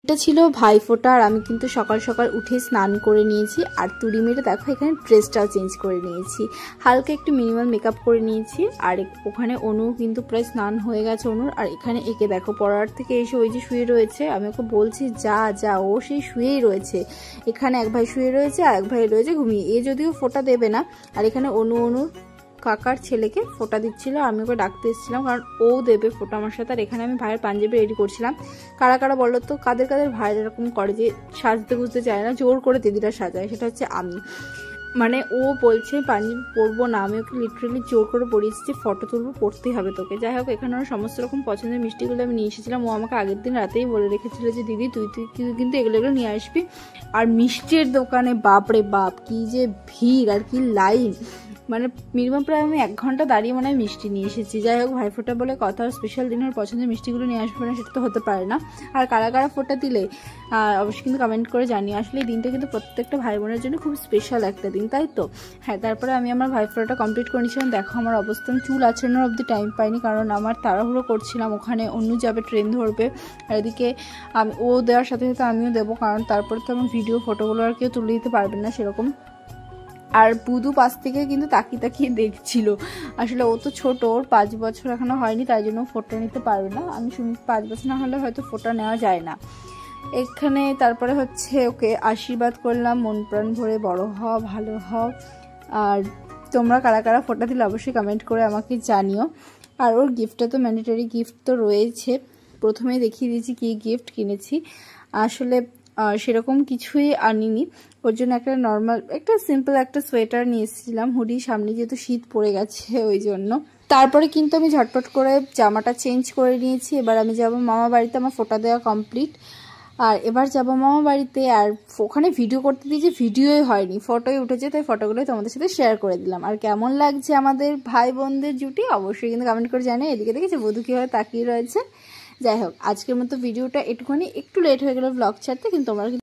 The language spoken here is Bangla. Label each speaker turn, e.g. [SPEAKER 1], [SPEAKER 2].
[SPEAKER 1] এটা ছিল ভাইফোঁটা। আর আমি কিন্তু সকাল সকাল উঠে স্নান করে নিয়েছি। আর তুড়ি মেরে দেখো এখানে ড্রেসটাও চেঞ্জ করে নিয়েছি, হালকা একটু মিনিমাল মেকআপ করে নিয়েছি। আর ওখানে অনু কিন্তু প্রায় স্নান হয়ে গেছে অনুর। আর এখানে একে দেখো পড়ার থেকে এসে ওই যে শুয়ে রয়েছে, আমি ওকে বলছি যা যা, ও সেই শুয়েই রয়েছে। এখানে এক ভাই শুয়ে রয়েছে আর এক ভাই রয়েছে ঘুমিয়ে। এ যদিও ফোঁটা দেবে না। আর এখানে অনু কাকার ছেলেকে ফোঁটা দিচ্ছিল, আমি ওকে ডাকতে এসেছিলাম কারণ ও দেবে ফোঁটা আমার সাথে। আর এখানে আমি ভাইয়ের পাঞ্জাবি রেডি করছিলাম। কারা কারা বলো তো, কাদের কাদের ভাইয়ের এরকম করে যে সাজতে বুঝতে চায় না, জোর করে দিদিরা সাজায়? সেটা হচ্ছে আমি। মানে ও বলছে পাঞ্জাবি পরবো না, আমি ওকে লিটারেলি জোর করে পরিয়েছি যে ফটো তুলবো, পড়তেই হবে তোকে। যাই হোক, এখানে ওর সমস্ত রকম পছন্দের মিষ্টিগুলো আমি নিয়ে এসেছিলাম। ও আমাকে আগের দিন রাতেই বলে রেখেছিল যে দিদি তুই কিন্তু এগুলো নিয়ে আসবি। আর মিষ্টির দোকানে বাপরে বাপ কি যে ভিড় আর কি লাইন, মানে মিনিমাম প্রায় আমি 1 ঘন্টা দাঁড়িয়ে মনে হয় মিষ্টি নিয়ে এসেছি। যাই হোক, ভাইফোঁটা বলে কথা, স্পেশাল দিনের পছন্দের মিষ্টিগুলো নিয়ে আসবে না সেটা তো হতে পারে না। আর কারা কারা ফোঁটা দিলে অবশ্যই কিন্তু কমেন্ট করে জানিয়ে। আসলে এই দিনটা কিন্তু প্রত্যেকটা ভাই বোনের জন্য খুব স্পেশাল একটা দিন, তাই তো? হ্যাঁ, তারপরে আমি আমার ভাইফোঁটাটা কমপ্লিট করে নিয়েছিলাম। দেখো আমার অবস্থান, চুল আছড়ানোর অবধি টাইম পাইনি কারণ আমার তাড়াহুড়ো করছিলাম, ওখানে অন্য যাবে ট্রেন ধরবে। আর এদিকে ও দেওয়ার সাথে সাথে আমিও দেবো, কারণ তারপরে তো আমার ভিডিও ফটোগুলো আর কেউ তুলে দিতে পারবেন না সেরকম। আর বুধু পাশ থেকে কিন্তু তাকিয়ে তাকিয়ে দেখছিল। আসলে ও তো ছোট, ওর 5 বছর এখনো হয়নি, তাই জন্য ফোঁটা নিতে পারবে না। আমি শুনি 5 বছর না হলে হয়তো ফোঁটা নেওয়া যায় না এখানে। তারপরে হচ্ছে ওকে আশীর্বাদ করলাম, মন প্রাণ ভরে বড় হও, ভালো হও। আর তোমরা কারা কারা ফোঁটা দিলে অবশ্যই কমেন্ট করে আমাকে জানিও। আর ওর গিফটটা তো ম্যান্ডেটরি গিফট তো রয়েছে। প্রথমেই দেখিয়ে দিয়েছি কি গিফট কিনেছি। আসলে সেরকম কিছুই আনিনি, ওর জন্য একটা নর্মাল একটা সিম্পল একটা সোয়েটার নিয়ে এসেছিলাম, হুডি, সামনে যেহেতু শীত পড়ে গেছে ওই জন্য। তারপরে কিন্তু আমি ঝটপট করে জামাটা চেঞ্জ করে নিয়েছি। এবার আমি যাবো মামা বাড়িতে, আমার ফোঁটা দেওয়া কমপ্লিট। আর এবার যাবো মামা বাড়িতে। আর ওখানে ভিডিও করতে দিয়েছি, ভিডিওই হয়নি, ফটোই উঠেছে, তাই ফটোগুলোই তোমাদের সাথে শেয়ার করে দিলাম। আর কেমন লাগছে আমাদের ভাই বোনদের জুটি অবশ্যই কিন্তু কমেন্ট করে জানিয়ে। এদিকে দেখেছি বধূ কীভাবে তাকিয়ে রয়েছে। যাই হোক, আজকের মতো ভিডিওটা একটু লেট হয়ে গেল ব্লগ ছাড়তে, কিন্তু তোমরা